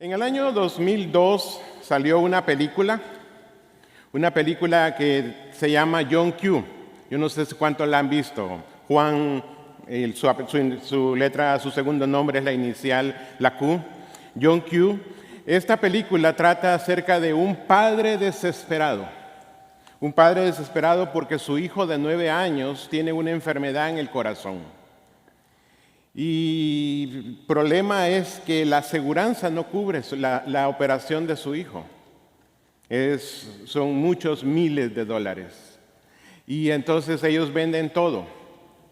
En el año 2002 salió una película que se llama John Q. Yo no sé cuántos la han visto. Juan, su segundo nombre es la inicial, la Q. John Q. Esta película trata acerca de un padre desesperado. Un padre desesperado porque su hijo de 9 años tiene una enfermedad en el corazón. Y el problema es que la aseguranza no cubre la operación de su hijo. Son muchos miles de dólares. Y entonces ellos venden todo.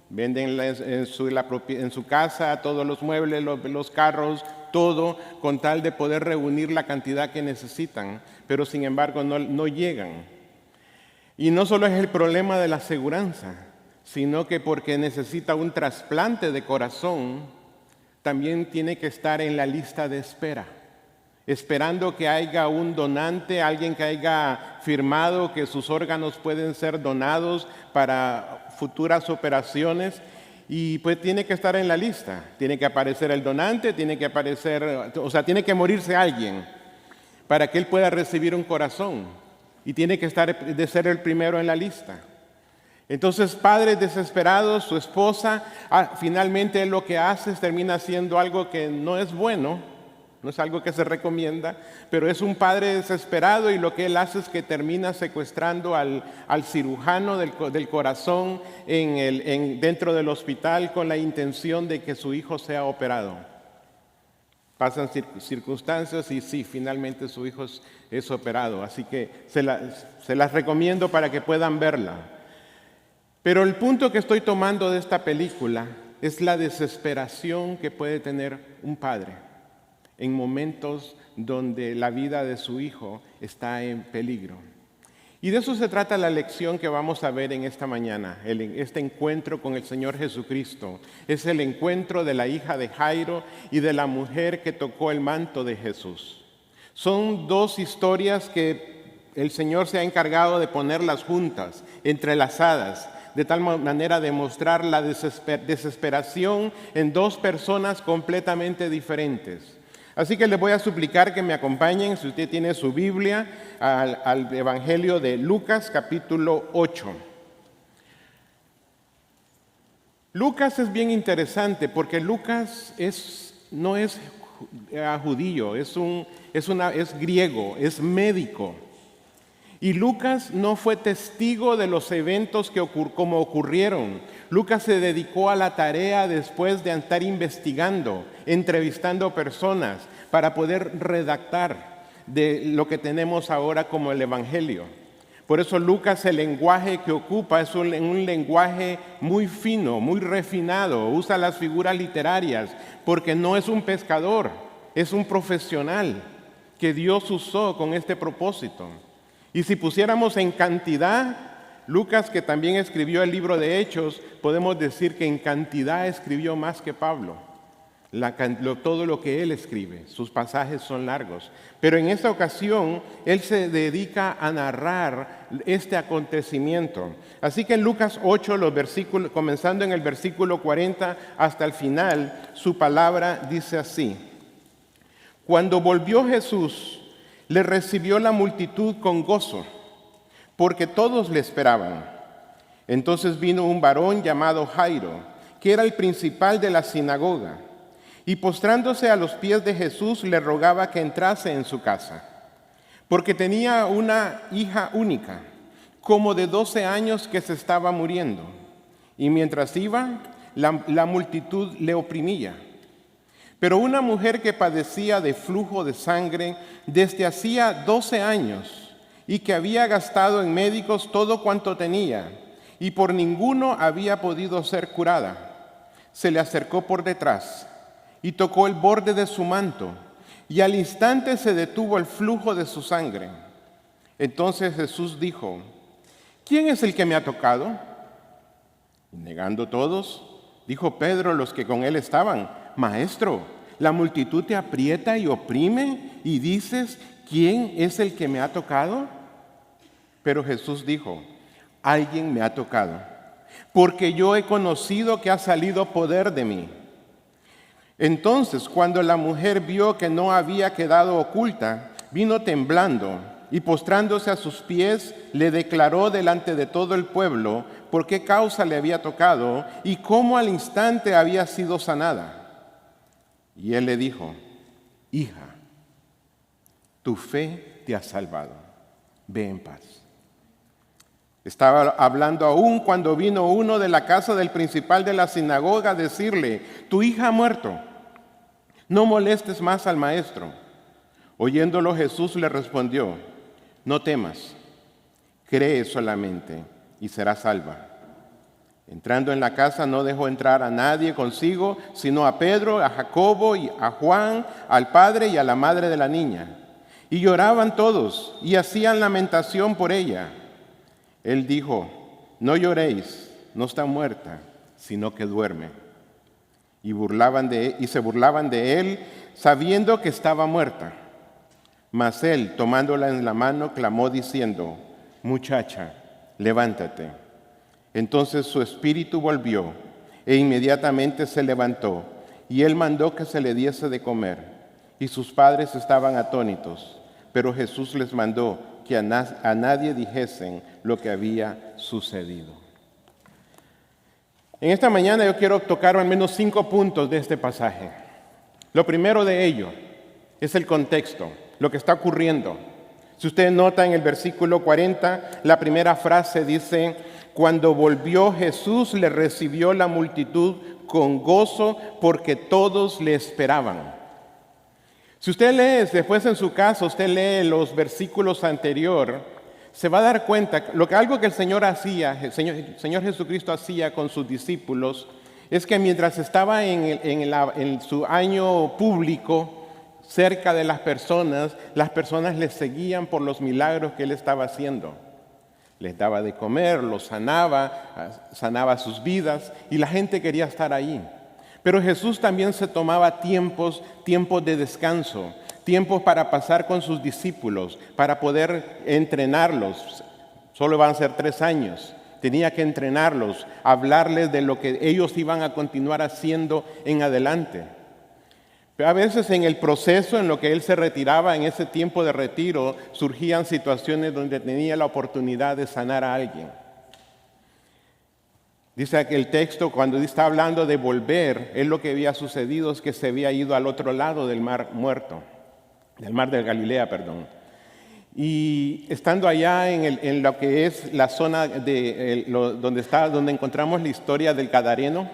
Venden en su casa todos los muebles, los carros, todo, con tal de poder reunir la cantidad que necesitan. Pero sin embargo no llegan. Y no solo es el problema de la aseguranza, sino que porque necesita un trasplante de corazón, también tiene que estar en la lista de espera, esperando que haya un donante, alguien que haya firmado que sus órganos pueden ser donados para futuras operaciones, y pues tiene que estar en la lista, tiene que aparecer el donante, tiene que morirse alguien para que él pueda recibir un corazón, y tiene que ser el primero en la lista. Entonces, padres desesperados, su esposa, finalmente lo que hace termina haciendo algo que no es bueno, no es algo que se recomienda, pero es un padre desesperado, y lo que él hace es que termina secuestrando al cirujano del corazón dentro del hospital con la intención de que su hijo sea operado. Pasan circunstancias y sí, finalmente su hijo es operado, así que se las recomiendo para que puedan verla. Pero el punto que estoy tomando de esta película es la desesperación que puede tener un padre en momentos donde la vida de su hijo está en peligro. Y de eso se trata la lección que vamos a ver en esta mañana, este encuentro con el Señor Jesucristo. Es el encuentro de la hija de Jairo y de la mujer que tocó el manto de Jesús. Son dos historias que el Señor se ha encargado de ponerlas juntas, entrelazadas, de tal manera de mostrar la desesperación en dos personas completamente diferentes. Así que les voy a suplicar que me acompañen, si usted tiene su Biblia, al Evangelio de Lucas, capítulo 8. Lucas es bien interesante porque Lucas no es judío, es griego, es médico. Y Lucas no fue testigo de los eventos como ocurrieron. Lucas se dedicó a la tarea después de estar investigando, entrevistando personas para poder redactar de lo que tenemos ahora como el Evangelio. Por eso Lucas, el lenguaje que ocupa es un lenguaje muy fino, muy refinado. Usa las figuras literarias porque no es un pescador, es un profesional que Dios usó con este propósito. Y si pusiéramos en cantidad, Lucas, que también escribió el libro de Hechos, podemos decir que en cantidad escribió más que Pablo. Todo lo que él escribe, sus pasajes son largos. Pero en esta ocasión, él se dedica a narrar este acontecimiento. Así que en Lucas 8, comenzando en el versículo 40 hasta el final, su palabra dice así: Cuando volvió Jesús, le recibió la multitud con gozo, porque todos le esperaban. Entonces vino un varón llamado Jairo, que era el principal de la sinagoga, y postrándose a los pies de Jesús le rogaba que entrase en su casa, porque tenía una hija única, como de 12 años, que se estaba muriendo, y mientras iba, la multitud le oprimía. Pero una mujer que padecía de flujo de sangre desde hacía 12 años y que había gastado en médicos todo cuanto tenía y por ninguno había podido ser curada, se le acercó por detrás y tocó el borde de su manto, y al instante se detuvo el flujo de su sangre. Entonces Jesús dijo: ¿Quién es el que me ha tocado? Y negando todos, dijo Pedro, los que con él estaban: Maestro, la multitud te aprieta y oprime y dices: ¿quién es el que me ha tocado? Pero Jesús dijo: alguien me ha tocado, porque yo he conocido que ha salido poder de mí. Entonces, cuando la mujer vio que no había quedado oculta, vino temblando y postrándose a sus pies, le declaró delante de todo el pueblo por qué causa le había tocado y cómo al instante había sido sanada. Y él le dijo: hija, tu fe te ha salvado, ve en paz. Estaba hablando aún cuando vino uno de la casa del principal de la sinagoga a decirle: tu hija ha muerto, no molestes más al maestro. Oyéndolo, Jesús le respondió: no temas, cree solamente y serás salva. Entrando en la casa no dejó entrar a nadie consigo, sino a Pedro, a Jacobo y a Juan, al padre y a la madre de la niña. Y lloraban todos y hacían lamentación por ella. Él dijo: no lloréis, no está muerta, sino que duerme. Y se burlaban de él, sabiendo que estaba muerta. Mas él, tomándola en la mano, clamó diciendo: muchacha, levántate. Entonces su espíritu volvió, e inmediatamente se levantó, y él mandó que se le diese de comer. Y sus padres estaban atónitos, pero Jesús les mandó que a nadie dijesen lo que había sucedido. En esta mañana yo quiero tocar al menos 5 puntos de este pasaje. Lo primero de ello es el contexto, lo que está ocurriendo. Si usted nota en el versículo 40, la primera frase dice: cuando volvió Jesús, le recibió la multitud con gozo porque todos le esperaban. Si usted lee después en su casa, usted lee los versículos anteriores, se va a dar cuenta algo que el Señor hacía, el Señor Jesucristo hacía con sus discípulos, es que mientras estaba en su año público, cerca de las personas le seguían por los milagros que Él estaba haciendo. Les daba de comer, los sanaba sus vidas y la gente quería estar ahí. Pero Jesús también se tomaba tiempos de descanso, tiempos para pasar con sus discípulos, para poder entrenarlos. Solo van a ser 3 años. Tenía que entrenarlos, hablarles de lo que ellos iban a continuar haciendo en adelante. Pero a veces en el proceso en lo que él se retiraba, en ese tiempo de retiro, surgían situaciones donde tenía la oportunidad de sanar a alguien. Dice que el texto, cuando está hablando de volver, es lo que había sucedido, es que se había ido al otro lado del mar muerto, del mar de Galilea, perdón. Y estando allá en lo que es la zona donde encontramos la historia del Gadareno,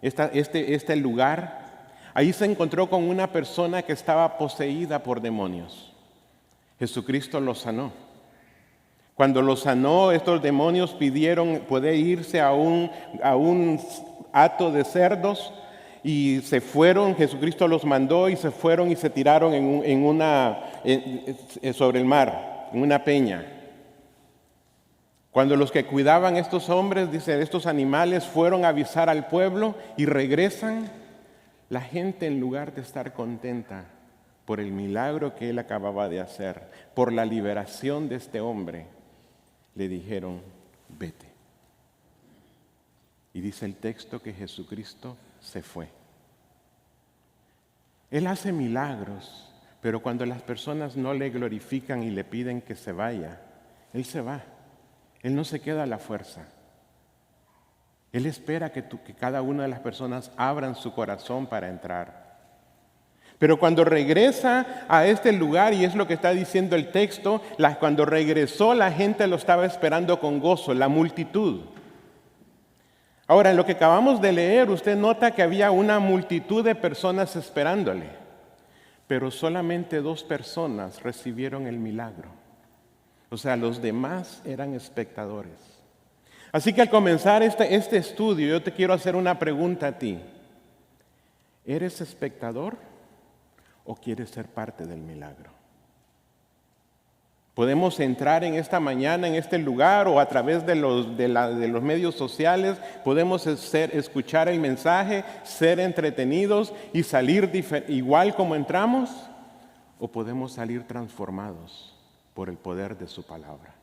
este lugar, ahí se encontró con una persona que estaba poseída por demonios. Jesucristo lo sanó. Cuando lo sanó, estos demonios pidieron poder irse a un hato de cerdos y se fueron. Jesucristo los mandó y se fueron y se tiraron sobre el mar, en una peña. Cuando los que cuidaban estos hombres, dice, estos animales, fueron a avisar al pueblo y regresan, la gente, en lugar de estar contenta por el milagro que él acababa de hacer, por la liberación de este hombre, le dijeron: vete. Y dice el texto que Jesucristo se fue. Él hace milagros, pero cuando las personas no le glorifican y le piden que se vaya, Él se va. Él no se queda a la fuerza. Él espera que cada una de las personas abran su corazón para entrar. Pero cuando regresa a este lugar, y es lo que está diciendo el texto, cuando regresó la gente lo estaba esperando con gozo, la multitud. Ahora, en lo que acabamos de leer, usted nota que había una multitud de personas esperándole, pero solamente 2 personas recibieron el milagro. O sea, los demás eran espectadores. Así que al comenzar este estudio, yo te quiero hacer una pregunta a ti. ¿Eres espectador o quieres ser parte del milagro? Podemos entrar en esta mañana, en este lugar, o a través de los medios sociales, podemos escuchar el mensaje, ser entretenidos y salir igual como entramos, o podemos salir transformados por el poder de su palabra.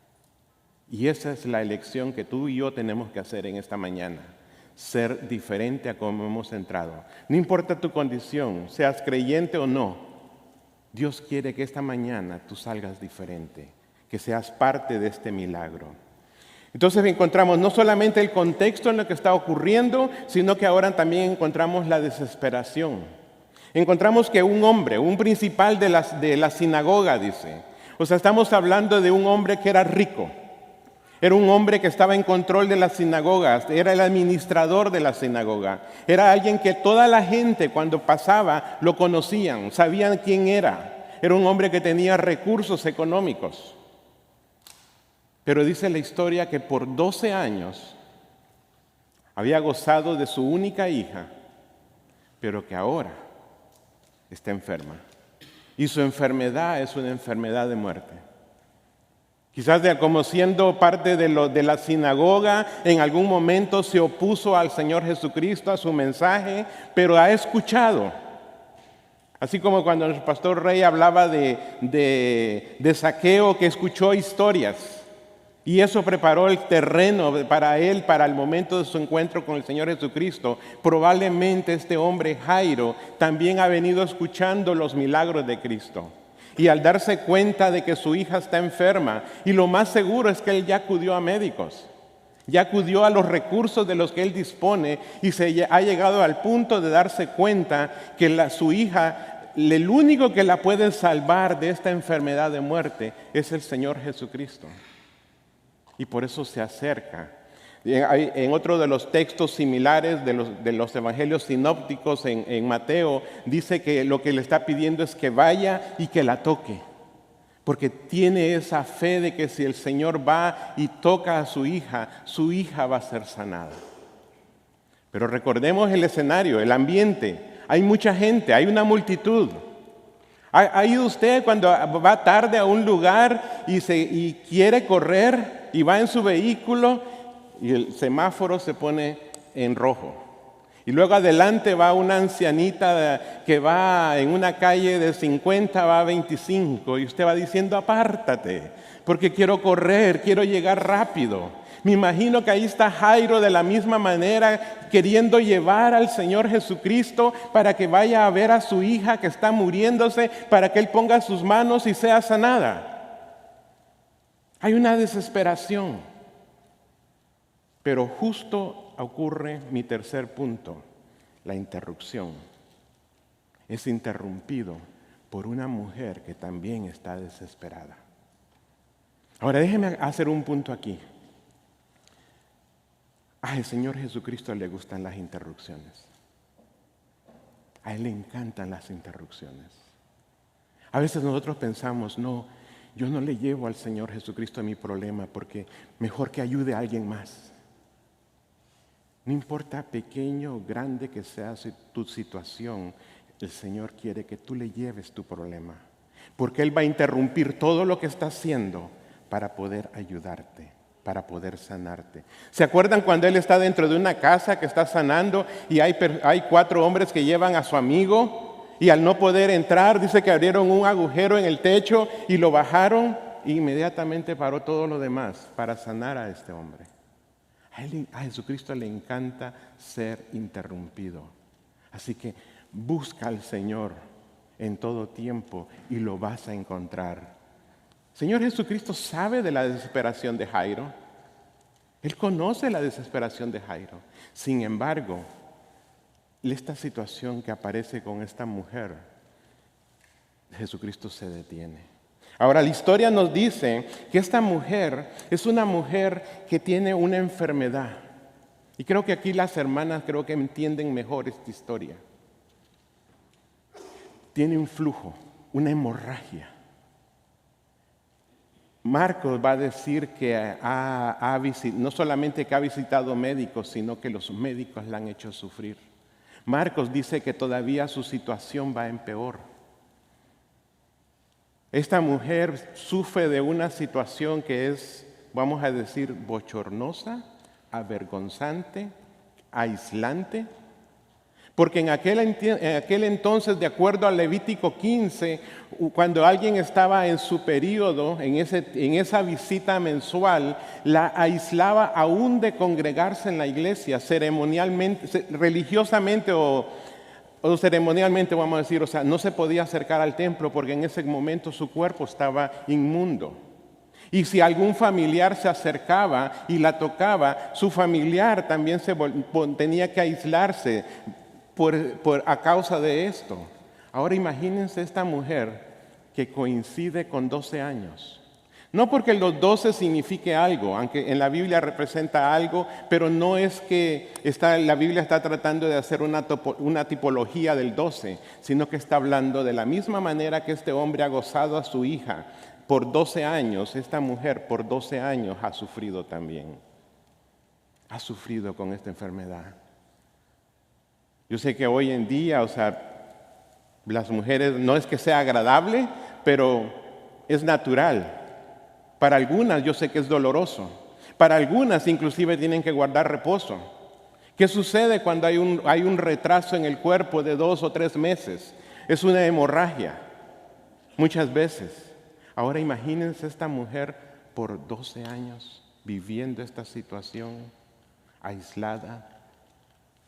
Y esa es la elección que tú y yo tenemos que hacer en esta mañana. ser diferente a como hemos entrado. No importa tu condición, seas creyente o no, Dios quiere que esta mañana tú salgas diferente, que seas parte de este milagro. Entonces encontramos no solamente el contexto en lo que está ocurriendo, sino que ahora también encontramos la desesperación. Encontramos que un hombre, un principal de la sinagoga, dice, o sea, estamos hablando de un hombre que era rico. Era un hombre que estaba en control de las sinagogas, era el administrador de la sinagoga. Era alguien que toda la gente cuando pasaba lo conocían, sabían quién era. Era un hombre que tenía recursos económicos. Pero dice la historia que por 12 años había gozado de su única hija, pero que ahora está enferma. Y su enfermedad es una enfermedad de muerte. Quizás como siendo parte de la sinagoga, en algún momento se opuso al Señor Jesucristo, a su mensaje, pero ha escuchado. Así como cuando el pastor Rey hablaba de Zaqueo, que escuchó historias. Y eso preparó el terreno para él, para el momento de su encuentro con el Señor Jesucristo. Probablemente este hombre Jairo también ha venido escuchando los milagros de Cristo. Y al darse cuenta de que su hija está enferma, y lo más seguro es que él ya acudió a médicos, ya acudió a los recursos de los que él dispone y ha llegado al punto de darse cuenta que su hija, el único que la puede salvar de esta enfermedad de muerte es el Señor Jesucristo. Y por eso se acerca. En otro de los textos similares de los evangelios sinópticos en Mateo, dice que lo que le está pidiendo es que vaya y que la toque. Porque tiene esa fe de que si el Señor va y toca a su hija va a ser sanada. Pero recordemos el escenario, el ambiente. Hay mucha gente, hay una multitud. ¿Ha ido usted cuando va tarde a un lugar y quiere correr y va en su vehículo y el semáforo se pone en rojo? Y luego adelante va una ancianita que va en una calle de 50, va a 25 y usted va diciendo apártate porque quiero correr, quiero llegar rápido. Me imagino que ahí está Jairo de la misma manera queriendo llevar al Señor Jesucristo para que vaya a ver a su hija que está muriéndose, para que Él ponga sus manos y sea sanada. Hay una desesperación. Pero justo ocurre mi tercer punto, la interrupción. Es interrumpido por una mujer que también está desesperada. Ahora déjeme hacer un punto aquí. Al Señor Jesucristo le gustan las interrupciones. A Él le encantan las interrupciones. A veces nosotros pensamos, no, yo no le llevo al Señor Jesucristo mi problema porque mejor que ayude a alguien más. No importa pequeño o grande que sea tu situación, el Señor quiere que tú le lleves tu problema. Porque Él va a interrumpir todo lo que está haciendo para poder ayudarte, para poder sanarte. ¿Se acuerdan cuando Él está dentro de una casa que está sanando y hay 4 hombres que llevan a su amigo y al no poder entrar, dice que abrieron un agujero en el techo y lo bajaron e inmediatamente paró todo lo demás para sanar a este hombre? A Jesucristo le encanta ser interrumpido. Así que busca al Señor en todo tiempo y lo vas a encontrar. Señor Jesucristo sabe de la desesperación de Jairo. Él conoce la desesperación de Jairo. Sin embargo, esta situación que aparece con esta mujer, Jesucristo se detiene. Ahora, la historia nos dice que esta mujer es una mujer que tiene una enfermedad. Y creo que aquí las hermanas creo que entienden mejor esta historia. Tiene un flujo, una hemorragia. Marcos va a decir que no solamente que ha visitado médicos, sino que los médicos la han hecho sufrir. Marcos dice que todavía su situación va en peor. Esta mujer sufre de una situación que es, vamos a decir, bochornosa, avergonzante, aislante, Porque en aquel entonces, de acuerdo al Levítico 15, cuando alguien estaba en su periodo, en esa visita mensual, la aislaba aún de congregarse en la iglesia, ceremonialmente, religiosamente o ceremonialmente, vamos a decir, o sea, no se podía acercar al templo porque en ese momento su cuerpo estaba inmundo. Y si algún familiar se acercaba y la tocaba, su familiar también tenía que aislarse a causa de esto. Ahora imagínense esta mujer que coincide con 12 años. No porque los 12 signifique algo, aunque en la Biblia representa algo, pero no es que la Biblia está tratando de hacer una tipología del 12, sino que está hablando de la misma manera que este hombre ha gozado a su hija por 12 años, esta mujer por 12 años ha sufrido también. Ha sufrido con esta enfermedad. Yo sé que hoy en día, o sea, las mujeres no es que sea agradable, pero es natural. Para algunas yo sé que es doloroso. Para algunas inclusive tienen que guardar reposo. ¿Qué sucede cuando hay un retraso en el cuerpo de 2 o 3 meses? Es una hemorragia, muchas veces. Ahora imagínense esta mujer por 12 años viviendo esta situación, aislada.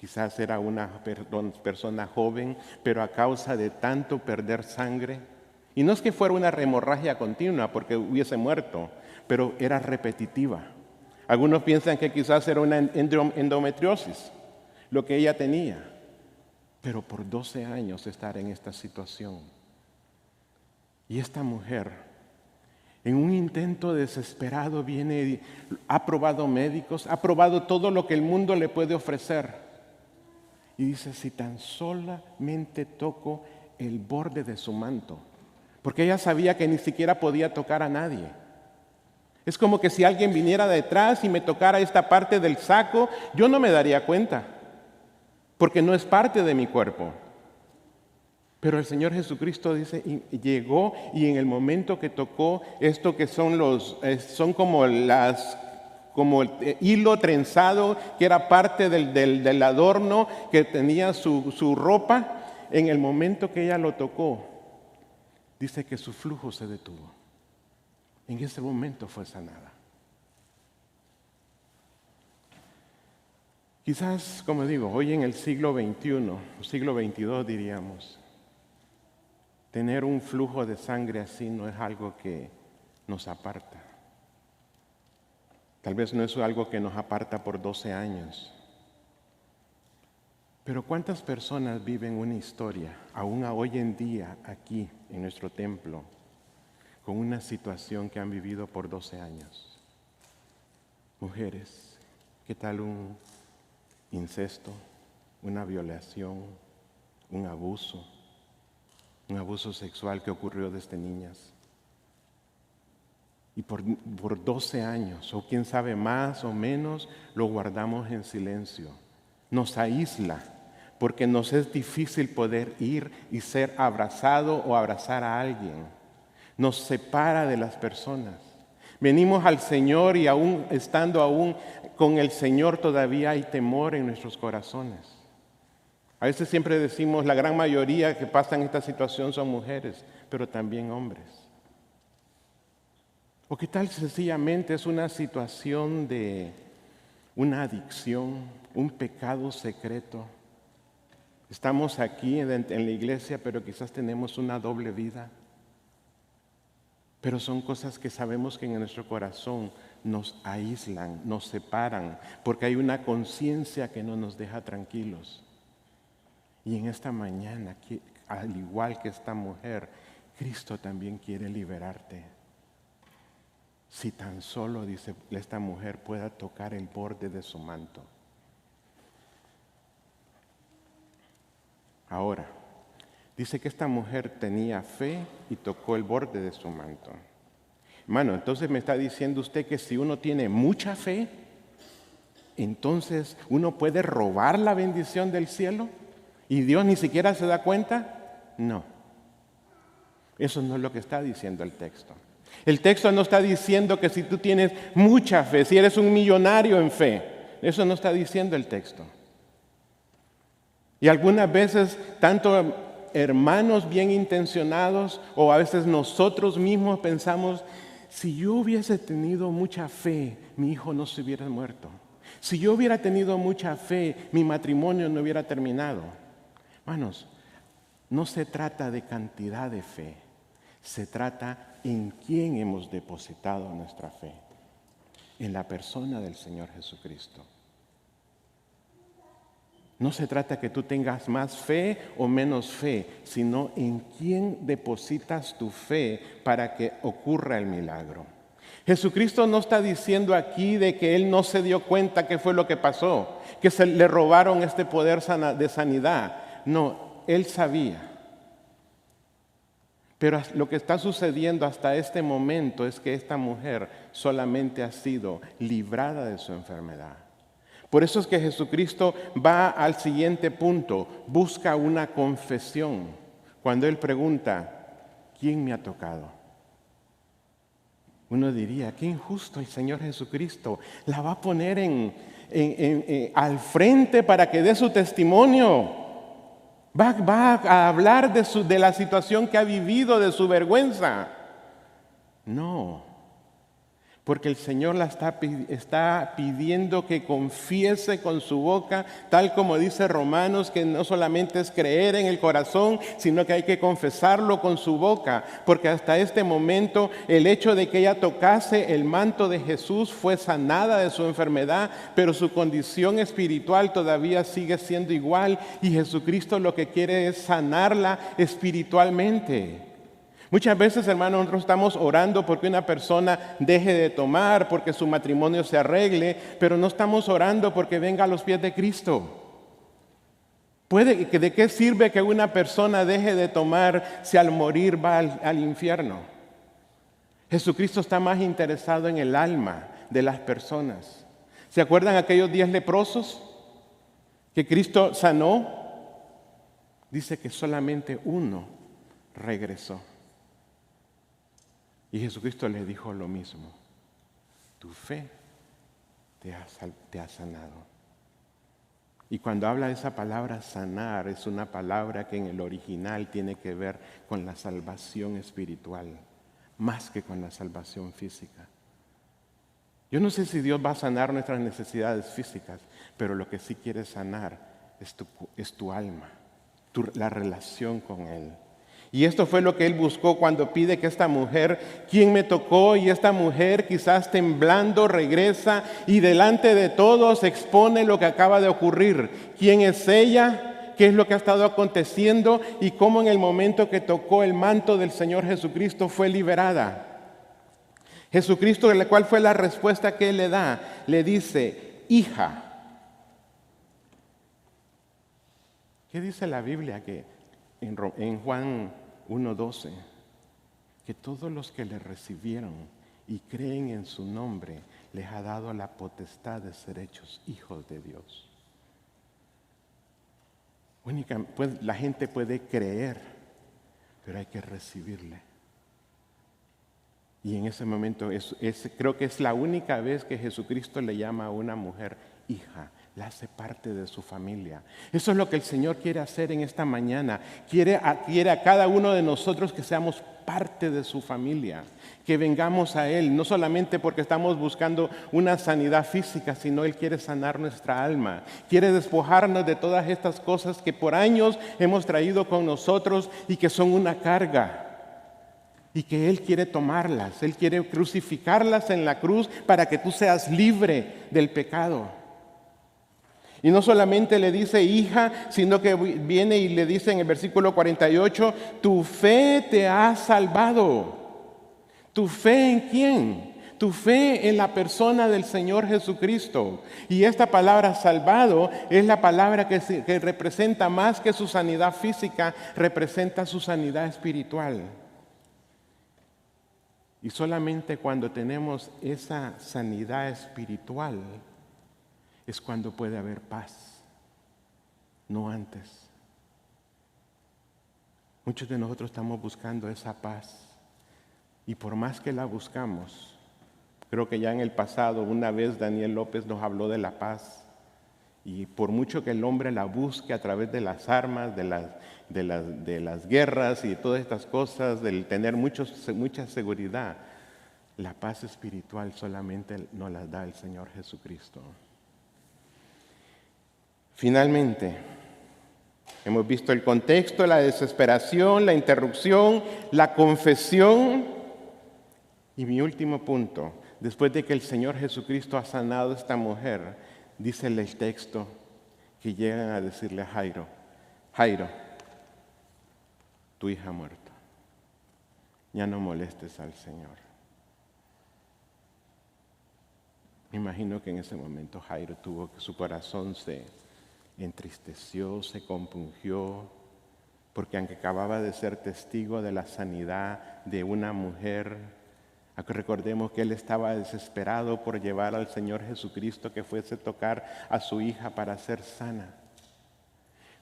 Quizás era una persona joven, pero a causa de tanto perder sangre. Y no es que fuera una hemorragia continua porque hubiese muerto, pero era repetitiva. Algunos piensan que quizás era una endometriosis, lo que ella tenía. Pero por 12 años estar en esta situación. Y esta mujer, en un intento desesperado, ha probado médicos, ha probado todo lo que el mundo le puede ofrecer. Y dice, si tan solamente toco el borde de su manto, porque ella sabía que ni siquiera podía tocar a nadie. Es como que si alguien viniera detrás y me tocara esta parte del saco, yo no me daría cuenta, porque no es parte de mi cuerpo. Pero el Señor Jesucristo dice, llegó y en el momento que tocó esto que son como el hilo trenzado, que era parte del adorno que tenía su ropa, en el momento que ella lo tocó, dice que su flujo se detuvo. En ese momento fue sanada. Quizás, como digo, hoy en el siglo XXI, o siglo XXII diríamos, tener un flujo de sangre así no es algo que nos aparta. Tal vez no es algo que nos aparta por 12 años. Pero ¿cuántas personas viven una historia, aún hoy en día, aquí en nuestro templo, con una situación que han vivido por 12 años? Mujeres, ¿qué tal un incesto, una violación, un abuso sexual que ocurrió desde niñas? Y por 12 años, o quién sabe más o menos, lo guardamos en silencio. Nos aísla, porque nos es difícil poder ir y ser abrazado o abrazar a alguien. Nos separa de las personas. Venimos al Señor y aún estando con el Señor todavía hay temor en nuestros corazones. A veces siempre decimos, la gran mayoría que pasan esta situación son mujeres, pero también hombres. ¿O qué tal sencillamente es una situación de una adicción, un pecado secreto? Estamos aquí en la iglesia, pero quizás tenemos una doble vida. Pero son cosas que sabemos que en nuestro corazón nos aíslan, nos separan, porque hay una conciencia que no nos deja tranquilos. Y en esta mañana, al igual que esta mujer, Cristo también quiere liberarte. Si tan solo, dice esta mujer, pueda tocar el borde de su manto. Ahora, dice que esta mujer tenía fe y tocó el borde de su manto. Hermano, entonces me está diciendo usted que si uno tiene mucha fe, entonces uno puede robar la bendición del cielo y Dios ni siquiera se da cuenta. No, eso no es lo que está diciendo el texto. El texto no está diciendo que si tú tienes mucha fe, si eres un millonario en fe, eso no está diciendo el texto. Y algunas veces, tanto hermanos bien intencionados o a veces nosotros mismos pensamos, si yo hubiese tenido mucha fe, mi hijo no se hubiera muerto. Si yo hubiera tenido mucha fe, mi matrimonio no hubiera terminado. Hermanos, no se trata de cantidad de fe, se trata en quién hemos depositado nuestra fe, en la persona del Señor Jesucristo. No se trata que tú tengas más fe o menos fe, sino en quién depositas tu fe para que ocurra el milagro. Jesucristo no está diciendo aquí de que Él no se dio cuenta qué fue lo que pasó, que se le robaron este poder de sanidad. No, Él sabía. Pero lo que está sucediendo hasta este momento es que esta mujer solamente ha sido librada de su enfermedad. Por eso es que Jesucristo va al siguiente punto, busca una confesión. Cuando Él pregunta, ¿quién me ha tocado? Uno diría, qué injusto el Señor Jesucristo. La va a poner al frente para que dé su testimonio. Va a hablar de la situación que ha vivido, de su vergüenza. No. Porque el Señor la está pidiendo que confiese con su boca, tal como dice Romanos, que no solamente es creer en el corazón, sino que hay que confesarlo con su boca. Porque hasta este momento el hecho de que ella tocase el manto de Jesús fue sanada de su enfermedad, pero su condición espiritual todavía sigue siendo igual y Jesucristo lo que quiere es sanarla espiritualmente. Muchas veces, hermanos, nosotros estamos orando porque una persona deje de tomar, porque su matrimonio se arregle, pero no estamos orando porque venga a los pies de Cristo. ¿De qué sirve que una persona deje de tomar si al morir va al infierno? Jesucristo está más interesado en el alma de las personas. ¿Se acuerdan aquellos 10 leprosos que Cristo sanó? Dice que solamente uno regresó. Y Jesucristo le dijo lo mismo. Tu fe te ha sanado. Y cuando habla de esa palabra sanar, es una palabra que en el original tiene que ver con la salvación espiritual, más que con la salvación física. Yo no sé si Dios va a sanar nuestras necesidades físicas, pero lo que sí quiere sanar es tu alma, la relación con Él. Y esto fue lo que Él buscó cuando pide que esta mujer, ¿quién me tocó? Y esta mujer quizás temblando regresa y delante de todos expone lo que acaba de ocurrir. ¿Quién es ella? ¿Qué es lo que ha estado aconteciendo? Y cómo en el momento que tocó el manto del Señor Jesucristo fue liberada. Jesucristo, ¿cuál fue la respuesta que Él le da? Le dice, hija. ¿Qué dice la Biblia? Que en Juan 1:12, que todos los que le recibieron y creen en su nombre, les ha dado la potestad de ser hechos hijos de Dios. La gente puede creer, pero hay que recibirle. Y en ese momento creo que es la única vez que Jesucristo le llama a una mujer hija. La hace parte de su familia. Eso es lo que el Señor quiere hacer en esta mañana. Quiere a cada uno de nosotros que seamos parte de su familia, que vengamos a Él, no solamente porque estamos buscando una sanidad física, sino Él quiere sanar nuestra alma, quiere despojarnos de todas estas cosas que por años hemos traído con nosotros y que son una carga. Y que Él quiere tomarlas, Él quiere crucificarlas en la cruz para que tú seas libre del pecado. Y no solamente le dice hija, sino que viene y le dice en el versículo 48, tu fe te ha salvado. ¿Tu fe en quién? Tu fe en la persona del Señor Jesucristo. Y esta palabra salvado es la palabra que representa más que su sanidad física, representa su sanidad espiritual. Y solamente cuando tenemos esa sanidad espiritual es cuando puede haber paz, no antes. Muchos de nosotros estamos buscando esa paz y por más que la buscamos, creo que ya en el pasado una vez Daniel López nos habló de la paz Y por mucho que el hombre la busque a través de las armas, de las guerras y todas estas cosas, del tener mucha seguridad, la paz espiritual solamente nos la da el Señor Jesucristo. Finalmente, hemos visto el contexto, la desesperación, la interrupción, la confesión. Y mi último punto, después de que el Señor Jesucristo ha sanado a esta mujer, dice el texto que llegan a decirle a Jairo, Jairo, tu hija ha muerto, ya no molestes al Señor. Me imagino que en ese momento Jairo su corazón se entristeció, se compungió, porque aunque acababa de ser testigo de la sanidad de una mujer, recordemos que él estaba desesperado por llevar al Señor Jesucristo que fuese a tocar a su hija para ser sana.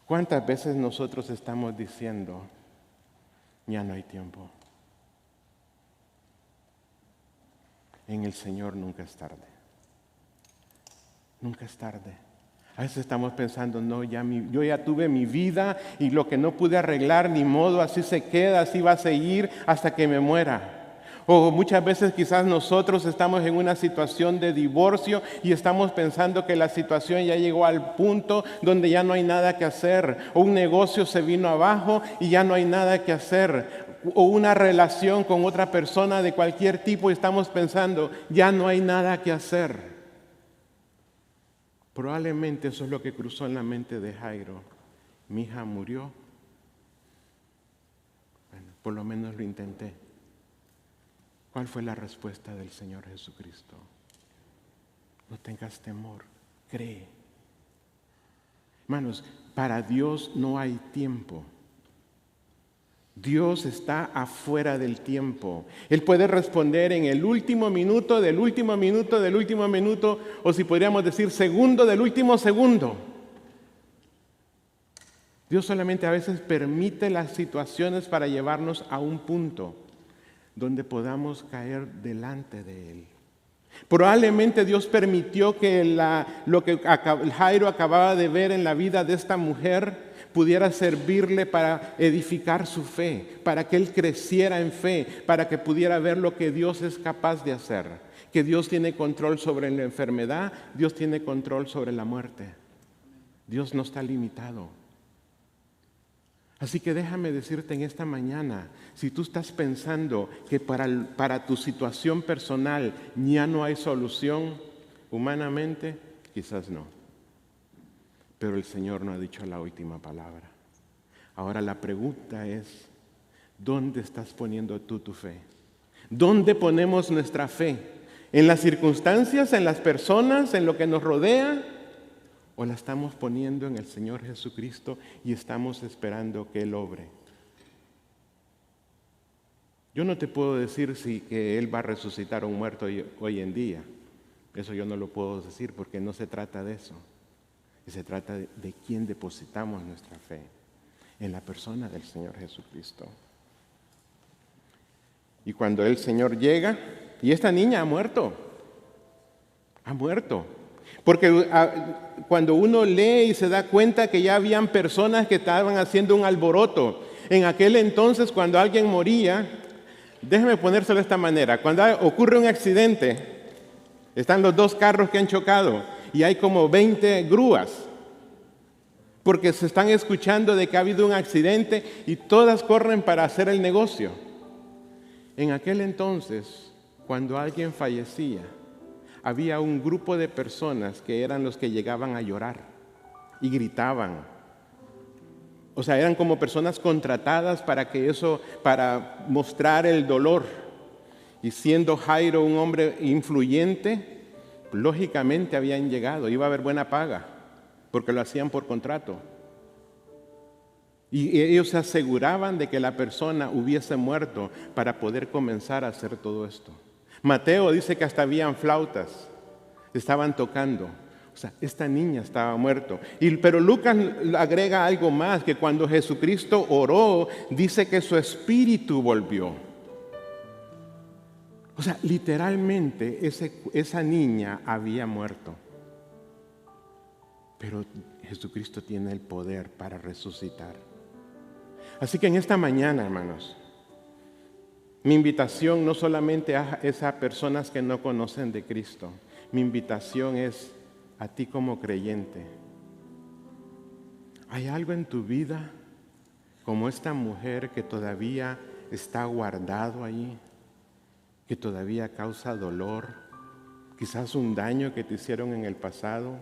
¿Cuántas veces nosotros estamos diciendo, ya no hay tiempo? En el Señor nunca es tarde. Nunca es tarde. A veces estamos pensando, no, yo ya tuve mi vida y lo que no pude arreglar, ni modo, así se queda, así va a seguir hasta que me muera. O muchas veces quizás nosotros estamos en una situación de divorcio y estamos pensando que la situación ya llegó al punto donde ya no hay nada que hacer. O un negocio se vino abajo y ya no hay nada que hacer. O una relación con otra persona de cualquier tipo y estamos pensando, ya no hay nada que hacer. Probablemente eso es lo que cruzó en la mente de Jairo. Mi hija murió. Bueno, por lo menos lo intenté. ¿Cuál fue la respuesta del Señor Jesucristo? No tengas temor, cree. Hermanos, para Dios no hay tiempo. Dios está afuera del tiempo. Él puede responder en el último minuto, del último minuto, del último minuto, o si podríamos decir segundo del último segundo. Dios solamente a veces permite las situaciones para llevarnos a un punto donde podamos caer delante de Él. Probablemente Dios permitió que lo que Jairo acababa de ver en la vida de esta mujer pudiera servirle para edificar su fe, para que él creciera en fe, para que pudiera ver lo que Dios es capaz de hacer, que Dios tiene control sobre la enfermedad, Dios tiene control sobre la muerte. Dios no está limitado. Así que déjame decirte en esta mañana, si tú estás pensando que para tu situación personal ya no hay solución, humanamente, quizás no. Pero el Señor no ha dicho la última palabra. Ahora la pregunta es, ¿dónde estás poniendo tú tu fe? ¿Dónde ponemos nuestra fe? ¿En las circunstancias, en las personas, en lo que nos rodea? ¿O la estamos poniendo en el Señor Jesucristo y estamos esperando que Él obre? Yo no te puedo decir si que Él va a resucitar a un muerto hoy en día. Eso yo no lo puedo decir porque no se trata de eso. Se trata de quién depositamos nuestra fe, en la persona del Señor Jesucristo. Y cuando el Señor llega, y esta niña ha muerto. Porque cuando uno lee y se da cuenta que ya habían personas que estaban haciendo un alboroto. En aquel entonces, cuando alguien moría, déjeme ponérselo de esta manera, cuando ocurre un accidente, están los dos carros que han chocado y hay como 20 grúas, porque se están escuchando de que ha habido un accidente y todas corren para hacer el negocio. En aquel entonces, cuando alguien fallecía, había un grupo de personas que eran los que llegaban a llorar y gritaban. O sea, eran como personas contratadas para mostrar el dolor. Y siendo Jairo un hombre influyente, lógicamente habían llegado, iba a haber buena paga, porque lo hacían por contrato. Y ellos se aseguraban de que la persona hubiese muerto para poder comenzar a hacer todo esto. Mateo dice que hasta habían flautas, estaban tocando. O sea, esta niña estaba muerta. Pero Lucas agrega algo más, que cuando Jesucristo oró, dice que su espíritu volvió. O sea, literalmente esa niña había muerto. pero Jesucristo tiene el poder para resucitar. Así que en esta mañana, hermanos, mi invitación no solamente es a personas que no conocen de Cristo, mi invitación es a ti como creyente. ¿Hay algo en tu vida como esta mujer que todavía está guardado ahí, que todavía causa dolor, quizás un daño que te hicieron en el pasado,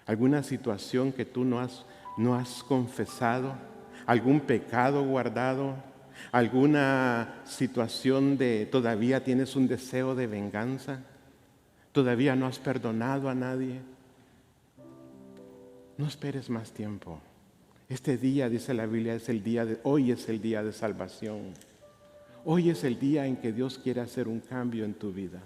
alguna situación que tú no has confesado, algún pecado guardado, alguna situación de todavía tienes un deseo de venganza, todavía no has perdonado a nadie? No esperes más tiempo. Este día, dice la Biblia, hoy es el día de salvación. Hoy es el día en que Dios quiere hacer un cambio en tu vida.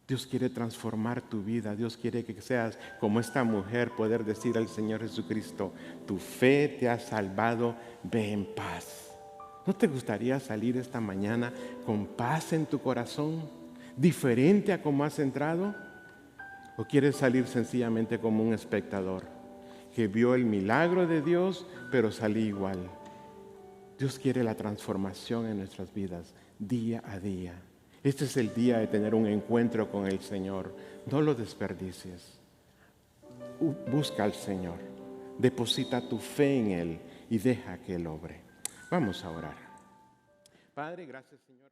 Dios quiere transformar tu vida. Dios quiere que seas como esta mujer, poder decir al Señor Jesucristo: tu fe te ha salvado, ve en paz. ¿No te gustaría salir esta mañana con paz en tu corazón, diferente a como has entrado? ¿O quieres salir sencillamente como un espectador que vio el milagro de Dios, pero salí igual? Dios quiere la transformación en nuestras vidas día a día. Este es el día de tener un encuentro con el Señor. No lo desperdicies. Busca al Señor. Deposita tu fe en Él y deja que Él obre. Vamos a orar. Padre, gracias, Señor.